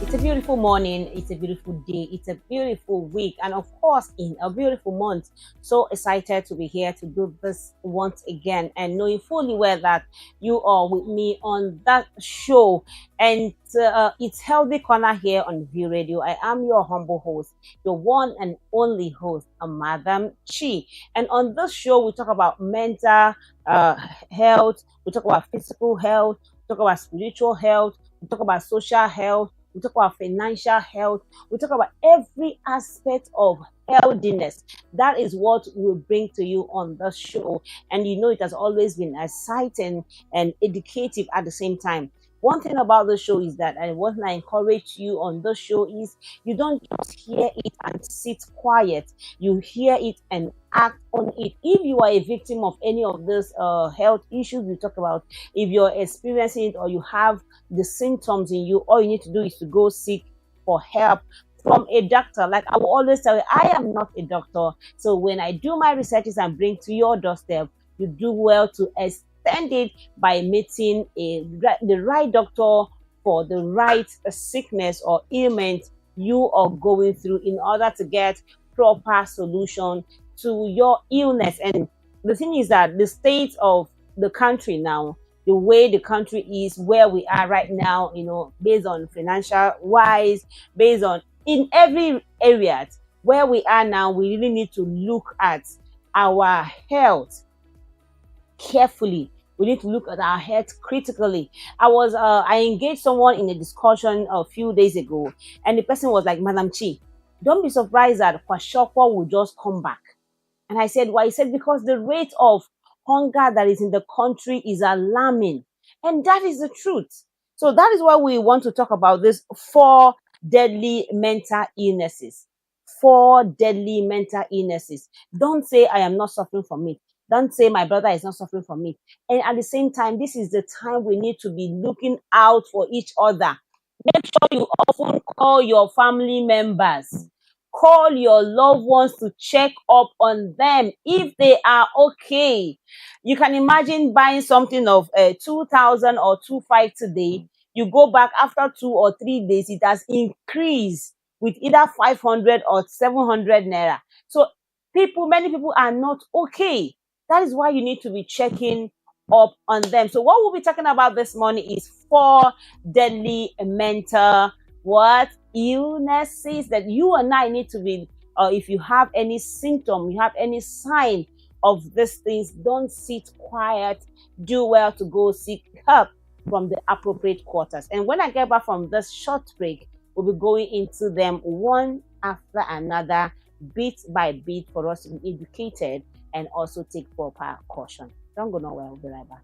It's a beautiful morning, it's a beautiful day, it's a beautiful week, and of course, in a beautiful month. So excited to be here to do this once again, and knowing fully well that you are with me on that show. And it's Healthy Corner here on View Radio. I am your humble host, your one and only host, Madam Chi. And on this show, we talk about mental uh, health, we talk about physical health, we talk about spiritual health, we talk about social health, we talk about financial health, we talk about every aspect of healthiness. That is what we'll bring to you on the show. And you know, it has always been exciting and educative at the same time. One thing about the show is that, and what I encourage you on the show is, you don't just hear it and sit quiet. You hear it and act on it. If you are a victim of any of these health issues we talk about, if you're experiencing it or you have the symptoms in you, all you need to do is to go seek for help from a doctor. Like I will always tell you, I am not a doctor. So when I do my researches and bring to your doorstep, you do well to extend it by meeting the right doctor for the right sickness or ailment you are going through in order to get proper solution to your illness. And the thing is that the state of the country now, the way the country is, where we are right now, you know, based on financial wise, based on in every area where we are now, we really need to look at our health carefully. We need to look at our health critically. I engaged someone in a discussion a few days ago, and the person was like, Madam Chi, don't be surprised that Kwashiorkor will just come back. And I said, why? He said, because the rate of hunger that is in the country is alarming. And that is the truth. So that is why we want to talk about this four deadly mental illnesses. Four deadly mental illnesses. Don't say I am not suffering from it. Don't say my brother is not suffering from it. And at the same time, this is the time we need to be looking out for each other. Make sure you often call your family members. Call your loved ones to check up on them if they are okay. You can imagine buying something of 2,000 or 2,500 today. You go back after 2 or 3 days, it has increased with either 500 or 700 naira. So many people are not okay. That is why you need to be checking up on them. So what we'll be talking about this morning is four deadly mental illnesses that you and I need to be, if you have any symptom, you have any sign of these things, don't sit quiet. Do well to go seek help from the appropriate quarters. And when I get back from this short break, we'll be going into them one after another, bit by bit, for us to be educated and also take proper caution. Don't go nowhere. We'll be right back.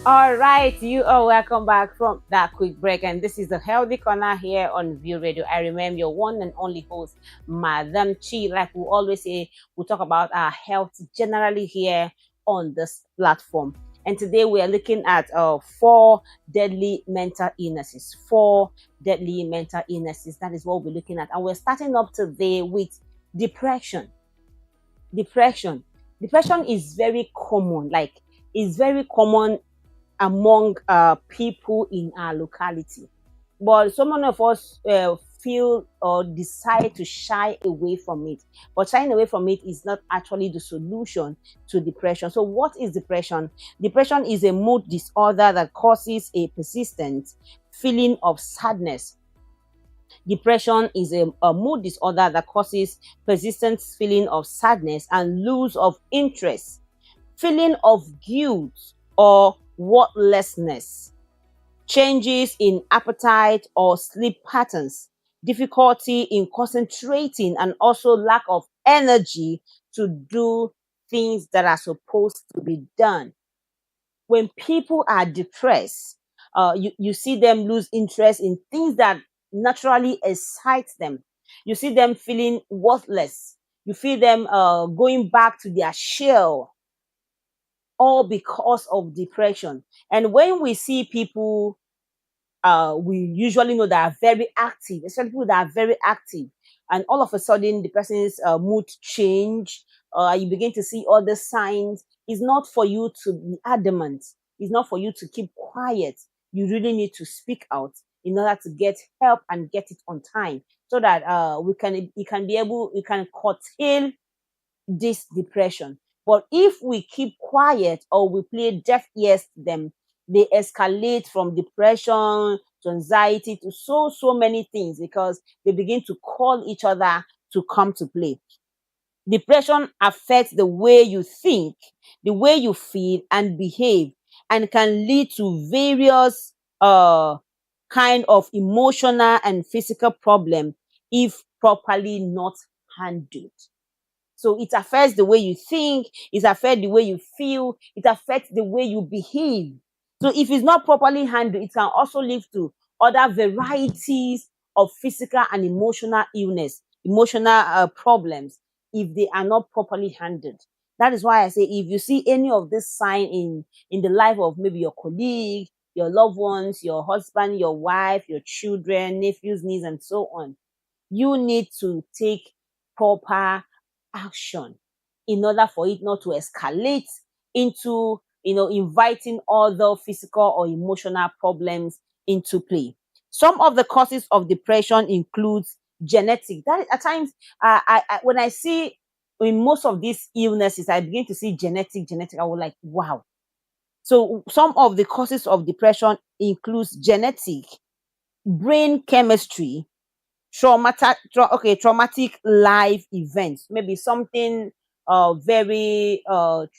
All right, you are welcome back from that quick break, and this is the Healthy Corner here on View Radio. I remember your one and only host, Madam Chi. Like we always say, we talk about our health generally here on this platform. And today we are looking at four deadly mental illnesses. Four deadly mental illnesses. That is what we're looking at, and we're starting up today with depression. Depression is very common. Like, it's very common among people in our locality. But so many of us feel or decide to shy away from it. But shying away from it is not actually the solution to depression. So, what is depression? Depression is a mood disorder that causes a persistent feeling of sadness. Depression is a mood disorder that causes persistent feeling of sadness and loss of interest, feeling of guilt or worthlessness, changes in appetite or sleep patterns, difficulty in concentrating, and also lack of energy to do things that are supposed to be done. When people are depressed, you see them lose interest in things that naturally excite them. You see them feeling worthless. You feel them going back to their shell, all because of depression. And when we see people we usually know that are very active, especially people that are very active, and all of a sudden the person's mood change, you begin to see all the signs. It's not for you to be adamant. It's not for you to keep quiet. You really need to speak out in order to get help and get it on time, so that you can curtail this depression. But if we keep quiet or we play deaf ears to them, they escalate from depression to anxiety to so many things, because they begin to call each other to come to play. Depression affects the way you think, the way you feel and behave, and can lead to various kind of emotional and physical problem if properly not handled. So it affects the way you think, it affects the way you feel, it affects the way you behave. So if it's not properly handled, it can also lead to other varieties of physical and emotional illness, emotional problems, if they are not properly handled. That is why I say, if you see any of this sign in the life of maybe your colleague, your loved ones, your husband, your wife, your children, nephews, nieces, and so on, you need to take proper action in order for it not to escalate into, inviting other physical or emotional problems into play. Some of the causes of depression includes genetic. That at times, when I see in most of these illnesses, I begin to see genetic. I was like, wow. So some of the causes of depression includes genetic, brain chemistry, traumatic life events. Maybe something very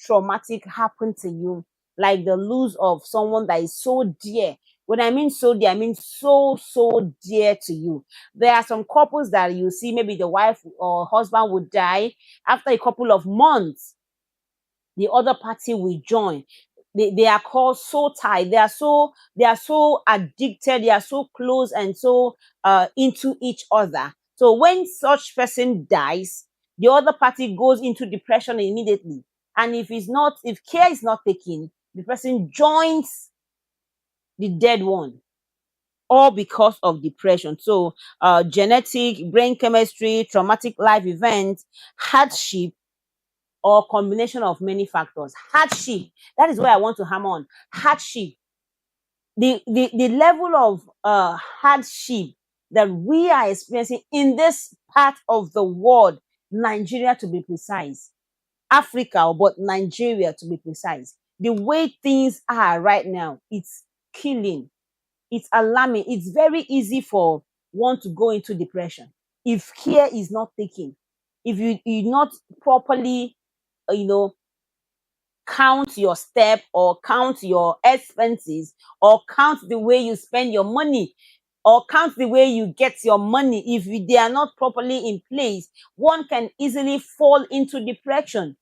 traumatic happened to you, like the loss of someone that is so dear. When I mean so dear, I mean so dear to you. There are some couples that you see, maybe the wife or husband would die. After a couple of months, the other party will join. They are called so tight. They are so addicted. They are so close and so into each other. So when such person dies, the other party goes into depression immediately. And if care is not taken, the person joins the dead one, all because of depression. So genetic, brain chemistry, traumatic life events, hardship, or combination of many factors. Hardship, that is where I want to hammer on. Hardship, the level of hardship that we are experiencing in this part of the world, Nigeria to be precise, Africa, but Nigeria to be precise. The way things are right now, it's killing, it's alarming. It's very easy for one to go into depression if care is not taken, if you not properly, you know, count your step or count your expenses or count the way you spend your money or count the way you get your money. If they are not properly in place, one can easily fall into depression.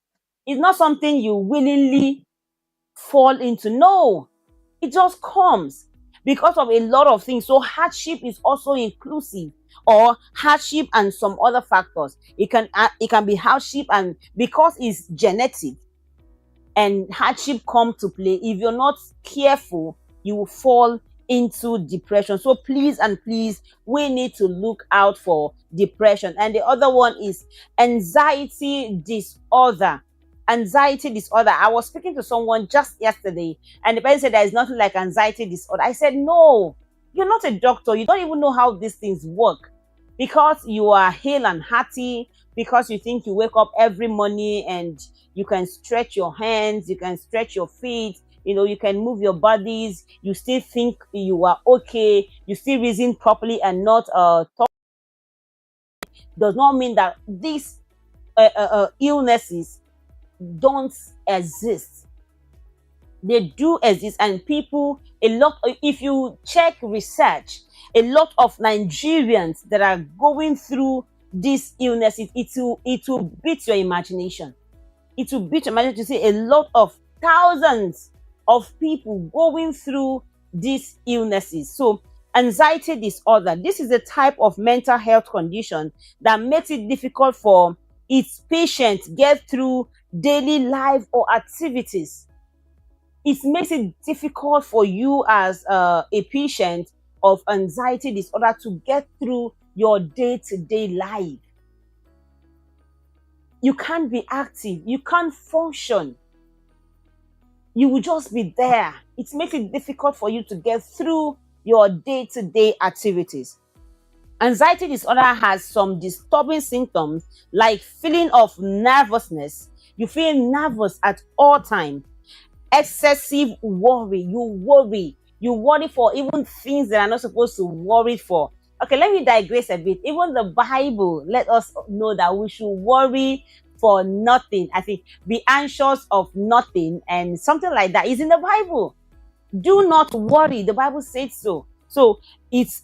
It's not something you willingly fall into. No, it just comes because of a lot of things. So hardship is also inclusive, or hardship and some other factors. It can be hardship, and because it's genetic, and hardship come to play. If you're not careful, you will fall into depression. So please and please, we need to look out for depression. And the other one is anxiety disorder. anxiety disorder. I was speaking to someone just yesterday, and the person said there is nothing like anxiety disorder. I said, no, you're not a doctor. You don't even know how these things work. Because you are hale and hearty, because you think you wake up every morning and you can stretch your hands, you can stretch your feet, you can move your bodies, you still think you are okay, you still reason properly and not talk, does not mean that these illnesses don't exist. They do exist, and people, if you check research, a lot of Nigerians that are going through these illnesses, it will beat your imagination. It will beat your imagination to see a lot of thousands of people going through these illnesses. So anxiety disorder, this is a type of mental health condition that makes it difficult for its patients get through daily life or activities. It makes it difficult for you as a patient of anxiety disorder to get through your day-to-day life. You can't be active. You can't function. You will just be there. It makes it difficult for you to get through your day-to-day activities. Anxiety disorder has some disturbing symptoms like feeling of nervousness. You feel nervous at all times. Excessive worry. You worry for even things that are not supposed to worry for. Okay, let me digress a bit. Even the Bible let us know that we should worry for nothing. I think be anxious of nothing, and something like that is in the Bible. Do not worry. The Bible says so. So it's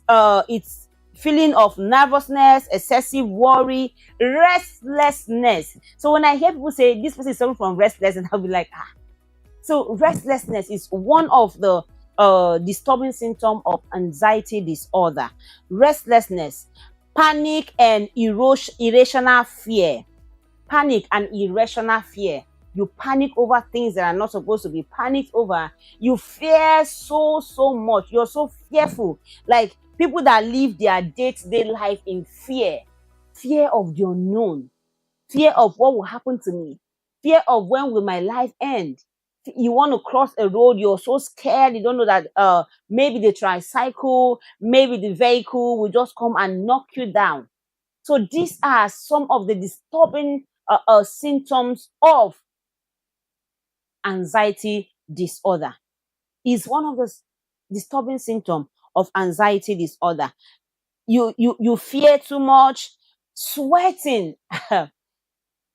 feeling of nervousness, excessive worry, restlessness. So when I hear people say this person is suffering from restlessness, I'll be like, So restlessness is one of the disturbing symptoms of anxiety disorder. Restlessness, panic and irrational fear. Panic and irrational fear. You panic over things that are not supposed to be panicked over. You fear so much. You're so fearful. Like people that live their day-to-day life in fear. Fear of the unknown. Fear of what will happen to me. Fear of when will my life end. You want to cross a road, you're so scared, you don't know that maybe the tricycle, maybe the vehicle will just come and knock you down. So these are some of the disturbing symptoms of anxiety disorder. Is one of the disturbing symptoms of anxiety disorder. You fear too much, sweating.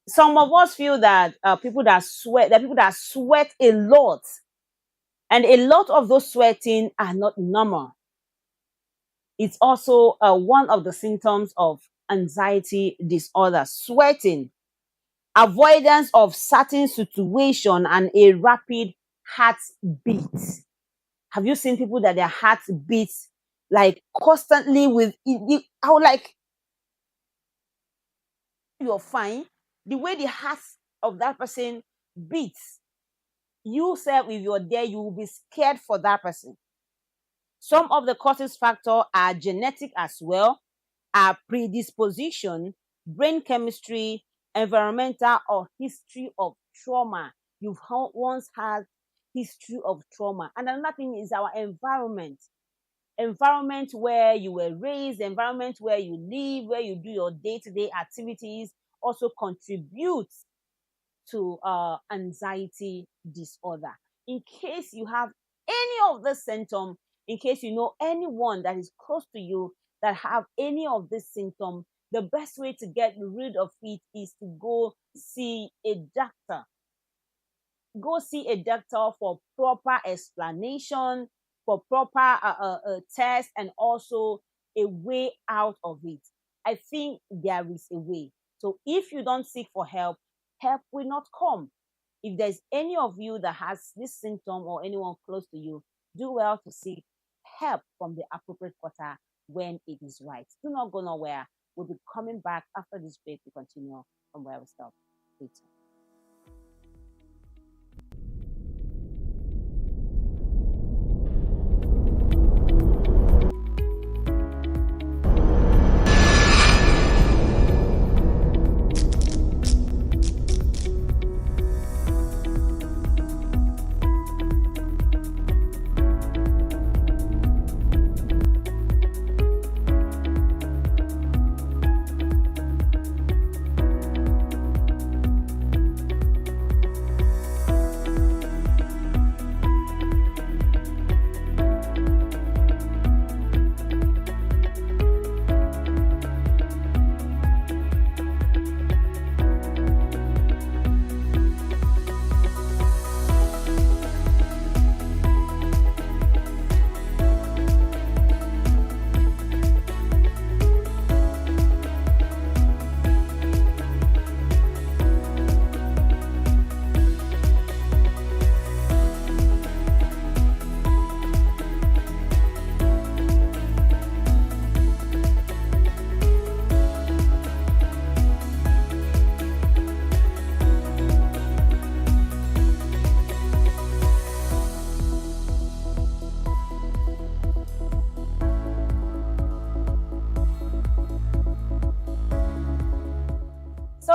Some of us feel that people that sweat a lot, and a lot of those sweating are not normal. It's also one of the symptoms of anxiety disorder. Sweating, avoidance of certain situation, and a rapid heartbeat. Have you seen people that their heart beats like constantly with how like you're fine? The way the heart of that person beats, you self, if you're there, you will be scared for that person. Some of the causes factor are genetic as well, are predisposition, brain chemistry, environmental, or history of trauma. You've once had history of trauma. And another thing is our environment. Environment where you were raised, environment where you live, where you do your day-to-day activities also contributes to anxiety disorder. In case you have any of the symptoms, in case you know anyone that is close to you that have any of this symptom, the best way to get rid of it is to go see a doctor. Go see a doctor for proper explanation, for proper test, and also a way out of it. I think there is a way. So if you don't seek for help, help will not come. If there's any of you that has this symptom or anyone close to you, do well to seek help from the appropriate quarter when it is right. Do not go nowhere. We'll be coming back after this break to continue from where we stopped. Stay tuned.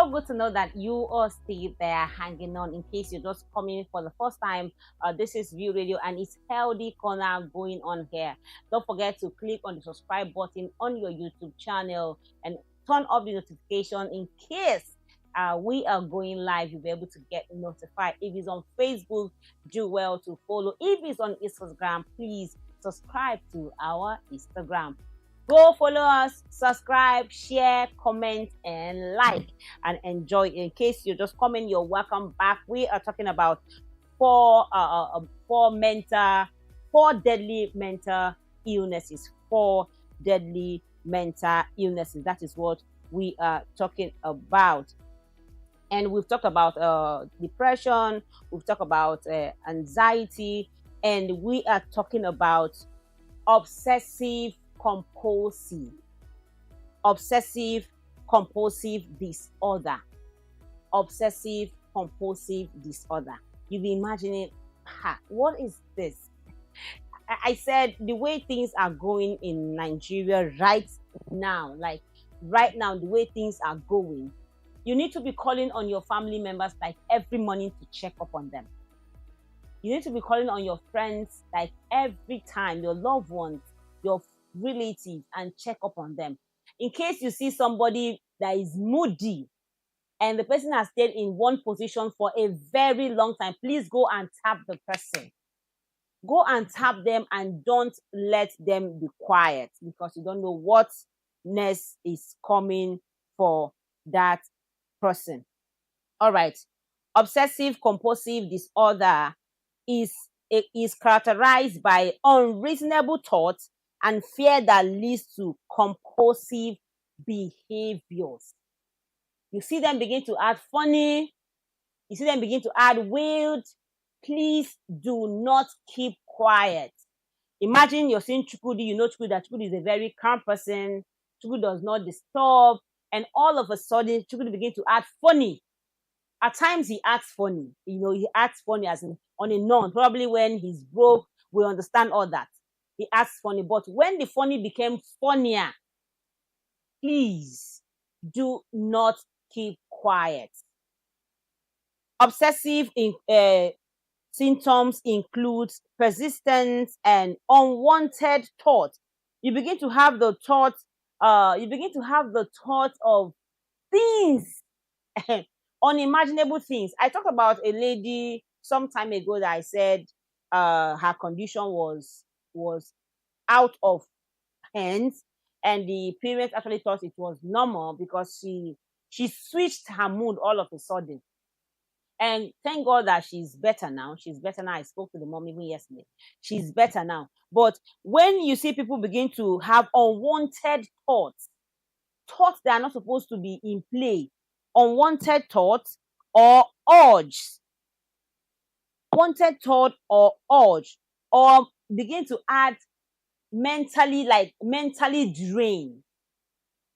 so good to know that you are still there hanging on. In case you're just coming for the first time, this is View Radio and it's Healthy Corner going on here. Don't forget to click on the subscribe button on your YouTube channel and turn off the notification in case we are going live. You'll be able to get notified. If it's on Facebook, do well to follow. If it's on Instagram, please subscribe to our Instagram. Go follow us, subscribe, share, comment, and like, and enjoy. In case you're just coming, you're welcome back. We are talking about four deadly mental illnesses. Four deadly mental illnesses. That is what we are talking about. And we've talked about depression, we've talked about anxiety, and we are talking about obsessive compulsive disorder. Obsessive compulsive disorder. You'll be imagining, what is this? I said the way things are going in Nigeria right now, the way things are going, you need to be calling on your family members like every morning to check up on them. You need to be calling on your friends like every time, your loved ones, your relatives, and check up on them. In case you see somebody that is moody and the person has stayed in one position for a very long time, please go and tap the person. Go and tap them and don't let them be quiet, because you don't know what next is coming for that person. All right. Obsessive compulsive disorder is characterized by unreasonable thoughts and fear that leads to compulsive behaviors. You see them begin to act funny. You see them begin to act weird. Please do not keep quiet. Imagine you're seeing Chukwudi. You know Chukwudi, that Chukwudi is a very calm person. Chukwudi does not disturb. And all of a sudden, Chukwudi begin to act funny. At times, he acts funny. He acts funny as in on a non. Probably when he's broke, we understand all that. He acts funny. But when the funny became funnier, please do not keep quiet. Obsessive symptoms include persistent and unwanted thoughts. You begin to have the thought. Of things, unimaginable things. I talked about a lady some time ago that I said her condition was out of hands, and the parents actually thought it was normal because she switched her mood all of a sudden. And thank God that she's better now. I spoke to the mom even yesterday. She's better now. But when you see people begin to have unwanted thoughts that are not supposed to be in play, unwanted thoughts or urge, or begin to add mentally drain,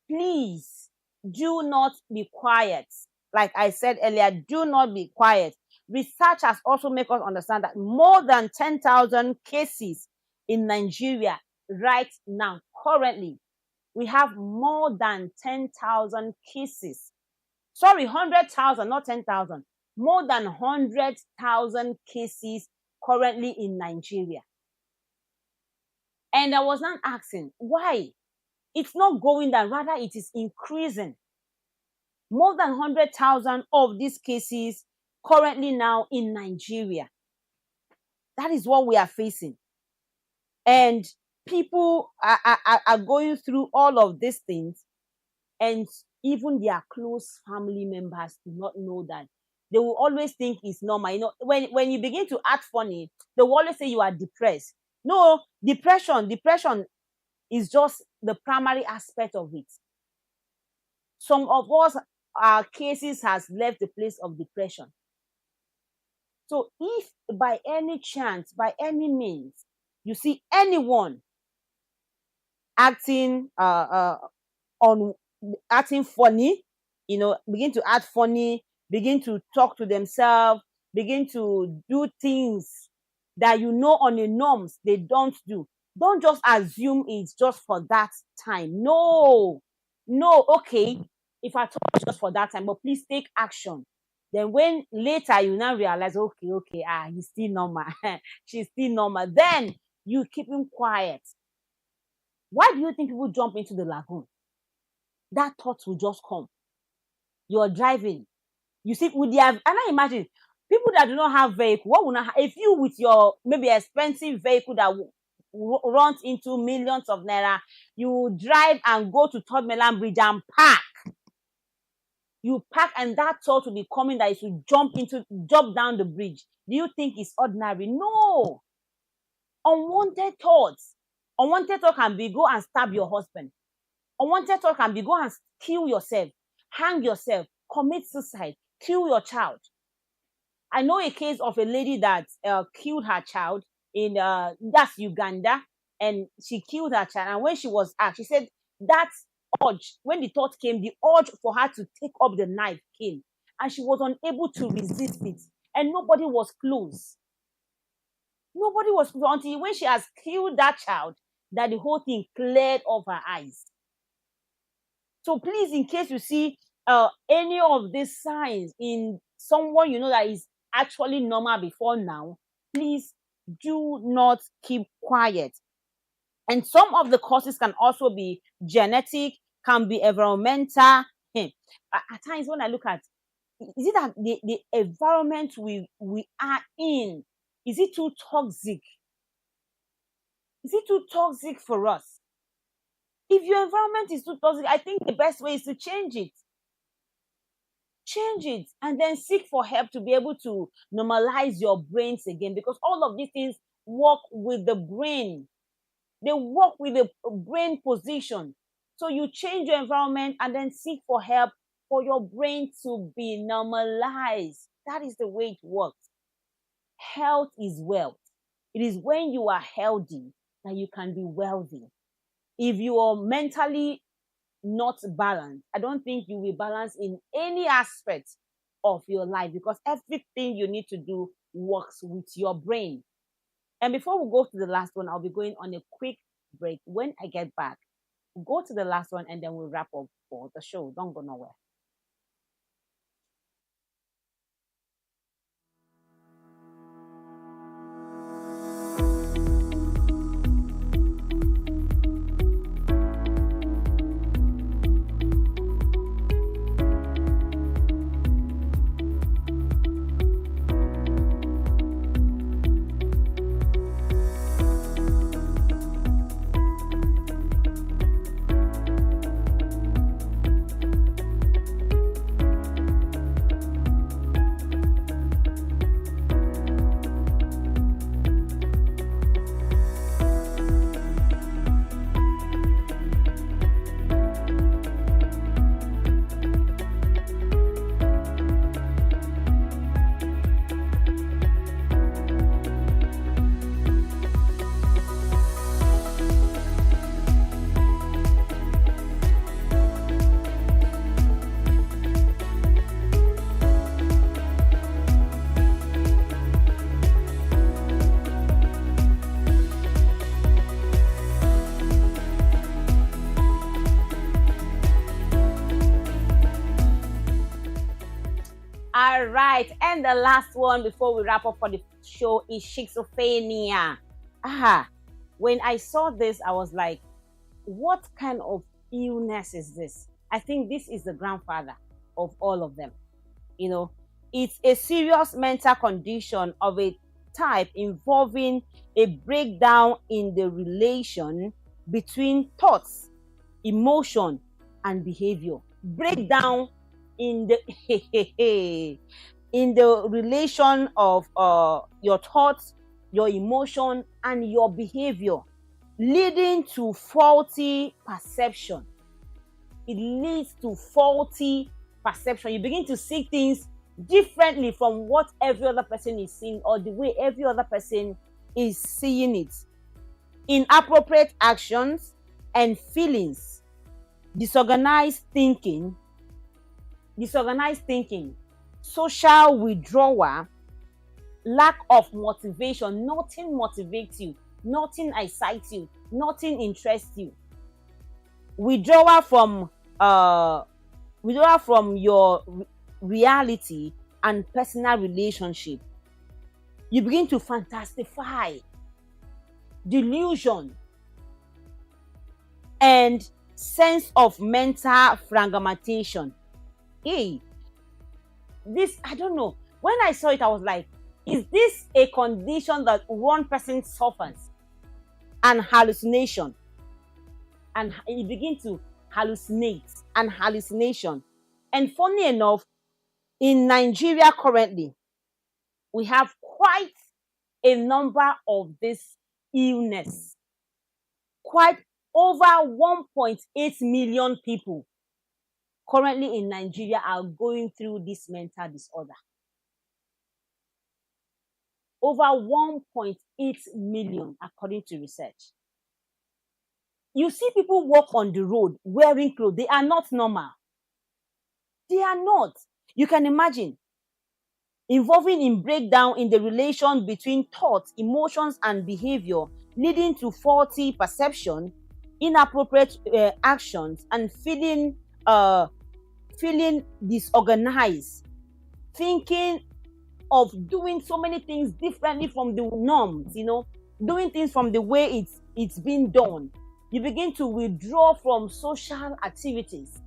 please do not be quiet. Like I said earlier, do not be quiet. Research has also made us understand that more than 10,000 cases in Nigeria right now, currently, we have more than 10,000 cases. Sorry, 100,000, not 10,000. More than 100,000 cases currently in Nigeria. And I was not asking, why? It's not going down, rather it is increasing. More than 100,000 of these cases currently now in Nigeria. That is what we are facing. And people are going through all of these things, and even their close family members do not know that. They will always think it's normal. When you begin to act funny, they will always say you are depressed. No, depression is just the primary aspect of it. Some of us, our cases has left the place of depression. So if by any chance, by any means, you see anyone acting acting funny, begin to act funny, begin to talk to themselves, begin to do things that on the norms they don't do. Don't just assume it's just for that time. No, okay. if I told you just for that time, but please take action. Then when later you now realize, okay, he's still normal, she's still normal, then you keep him quiet. Why do you think people jump into the lagoon? That thought will just come. You're driving. You see, with their, and I imagine people that do not have vehicle, what will not, if you with your maybe expensive vehicle that runs into millions of naira, you drive and go to Third Mainland Bridge and park. You park, and that thought will be coming that you should jump down the bridge. Do you think it's ordinary? No. Unwanted thoughts. Unwanted thought can be go and stab your husband. Unwanted thought can be go and kill yourself, hang yourself, commit suicide, kill your child. I know a case of a lady that killed her child in that's Uganda, and she killed her child. And when she was asked, she said that urge, when the thought came, the urge for her to take up the knife came, and she was unable to resist it, and nobody was close. Nobody was close until when she has killed that child that the whole thing cleared off her eyes. So please, in case you see any of these signs in someone you know that is actually normal before now, please do not keep quiet. And some of the causes can also be genetic, can be environmental. At times when I look at, is it that the environment we are in, is it too toxic? Is it too toxic for us? If your environment is too toxic, I think the best way is to change it. Change it and then seek for help to be able to normalize your brains again, because all of these things work with the brain. They work with the brain position. So you change your environment and then seek for help for your brain to be normalized. That is the way it works. Health is wealth. It is when you are healthy that you can be wealthy. If you are mentally not balanced, I don't think you will balance in any aspect of your life, because everything you need to do works with your brain. And before we go to the last one, I'll be going on a quick break. When I get back, we'll go to the last one and then we'll wrap up for the show. Don't go nowhere. All right, and the last one before we wrap up for the show is schizophrenia. When I saw this, I was like, what kind of illness is this? I think this is the grandfather of all of them. You know, it's a serious mental condition of a type involving a breakdown in the relation between thoughts, emotion, and behavior. Breakdown in the in the relation of your thoughts, your emotion, and your behavior, leading to faulty perception. It leads to faulty perception. You begin to see things differently from what every other person is seeing, or the way every other person is seeing it. Inappropriate actions and feelings, disorganized thinking, social withdrawal, lack of motivation. Nothing motivates you, nothing excites you, nothing interests you. Withdrawal from withdraw from your reality and personal relationship. You begin to fantastify, delusion, and sense of mental fragmentation. Hey, this, I don't know. When I saw it, I was like, is this a condition that one person suffers? And hallucination. And you begin to hallucinate and hallucination. And funny enough, in Nigeria currently, we have quite a number of this illness. Quite over 1.8 million people currently in Nigeria are going through this mental disorder. Over 1.8 million, according to research. You see people walk on the road wearing clothes. They are not normal. They are not. You can imagine involving in breakdown in the relation between thoughts, emotions, and behavior, leading to faulty perception, inappropriate actions, and feeling disorganized, thinking of doing so many things differently from the norms, doing things from the way it's been done. You begin to withdraw from social activities.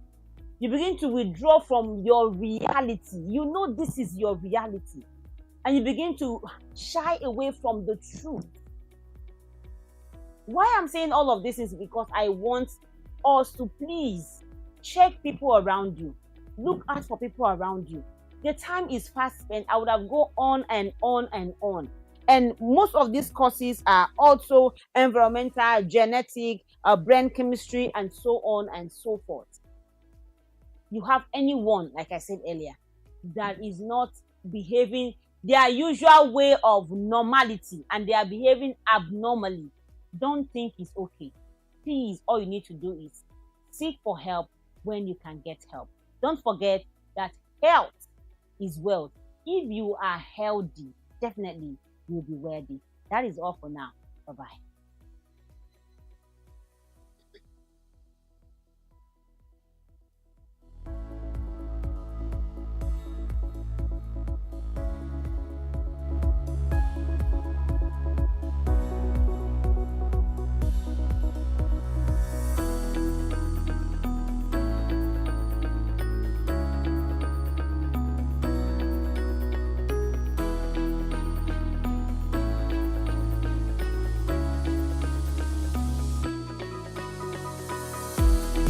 You begin to withdraw from your reality. You know this is your reality. And you begin to shy away from the truth. Why I'm saying all of this is because I want us to please check people around you. Look out for people around you. The time is fast spent. I would have gone on and on and on. And most of these courses are also environmental, genetic, brain chemistry, and so on and so forth. You have anyone, like I said earlier, that is not behaving their usual way of normality and they are behaving abnormally, don't think it's okay. Please, all you need to do is seek for help when you can get help. Don't forget that health is wealth. If you are healthy, definitely you'll be wealthy. That is all for now. Bye-bye.